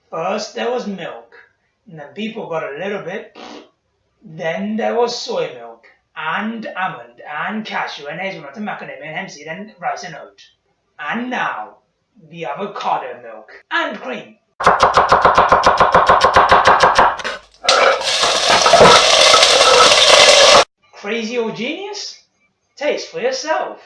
First there was milk, and then people got a little bit. Then there was soy milk, and almond, and cashew, and hazelnut, and macadamia, and hemp seed, and rice and oat. And now, the avocado milk, and cream. Crazy or genius? Taste for yourself.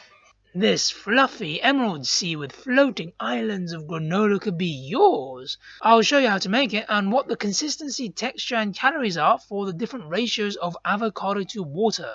This fluffy emerald sea with floating islands of granola could be yours. I'll show you how to make it and what the consistency, texture and calories are for the different ratios of avocado to water.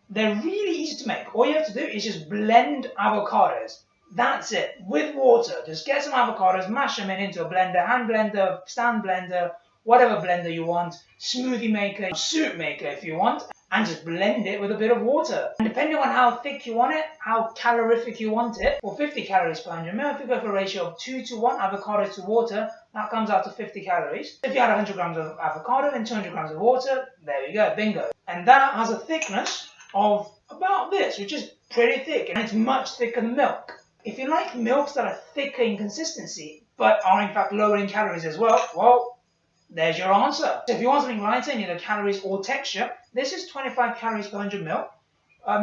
They're really easy to make. All you have to do is just blend avocados. That's it. With water. Just get some avocados, mash them into a blender, hand blender, stand blender, whatever blender you want, smoothie maker, soup maker if you want, and just blend it with a bit of water. And depending on how thick you want it, how calorific you want it, for 50 calories per 100 ml, if you go for a ratio of 2 to 1 avocado to water, that comes out to 50 calories. If you add 100 grams of avocado and 200 grams of water, there you go, bingo. And that has a thickness of about this, which is pretty thick, and it's much thicker than milk. If you like milks that are thicker in consistency, but are in fact lower in calories as well, there's your answer. So if you want something lighter in either calories or texture, this is 25 calories per 100 ml.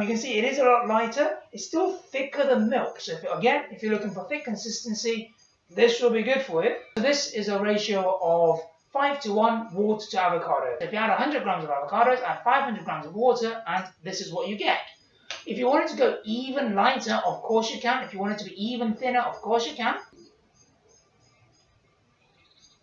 You can see it is a lot lighter. It's still thicker than milk. So if you're looking for thick consistency, this will be good for you. So this is a ratio of 5 to 1 water to avocado. So if you add 100 grams of avocados, add 500 grams of water, and this is what you get. If you want it to go even lighter, of course you can. If you want it to be even thinner, of course you can.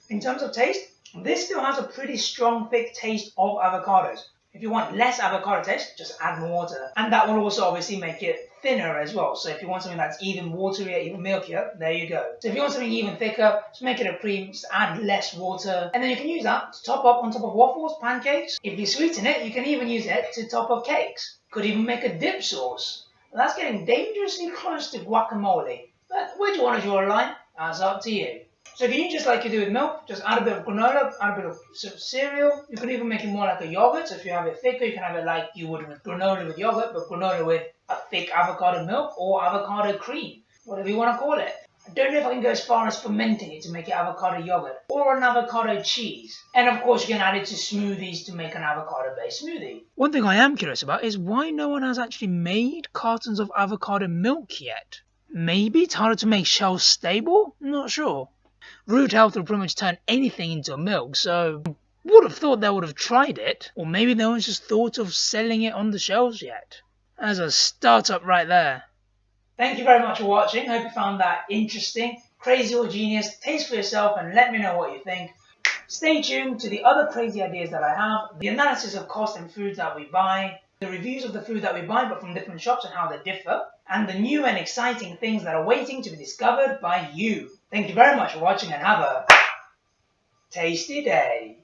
In terms of taste, this still has a pretty strong, thick taste of avocados. If you want less avocado taste, just add more water. And that will also obviously make it thinner as well. So if you want something that's even waterier, even milkier, there you go. So if you want something even thicker, just make it a cream, just add less water. And then you can use that to top up on top of waffles, pancakes. If you sweeten it, you can even use it to top up cakes. Could even make a dip sauce. Well, that's getting dangerously close to guacamole. But which one is your line? That's up to you. So if you just like you do with milk, just add a bit of granola, add a bit of cereal. You can even make it more like a yogurt. So if you have it thicker, you can have it like you would with granola with yogurt, but granola with a thick avocado milk or avocado cream, whatever you want to call it. I don't know if I can go as far as fermenting it to make it avocado yogurt or an avocado cheese. And of course you can add it to smoothies to make an avocado-based smoothie. One thing I am curious about is why no one has actually made cartons of avocado milk yet. Maybe it's harder to make shelf stable? Not sure. Root Health will pretty much turn anything into milk, so would have thought they would have tried it. Or maybe no one's just thought of selling it on the shelves yet. As a startup right there. Thank you very much for watching. Hope you found that interesting, crazy or genius. Taste for yourself and let me know what you think. Stay tuned to the other crazy ideas that I have, the analysis of cost and foods that we buy, the reviews of the food that we buy but from different shops and how they differ, and the new and exciting things that are waiting to be discovered by you. Thank you very much for watching and have a tasty day.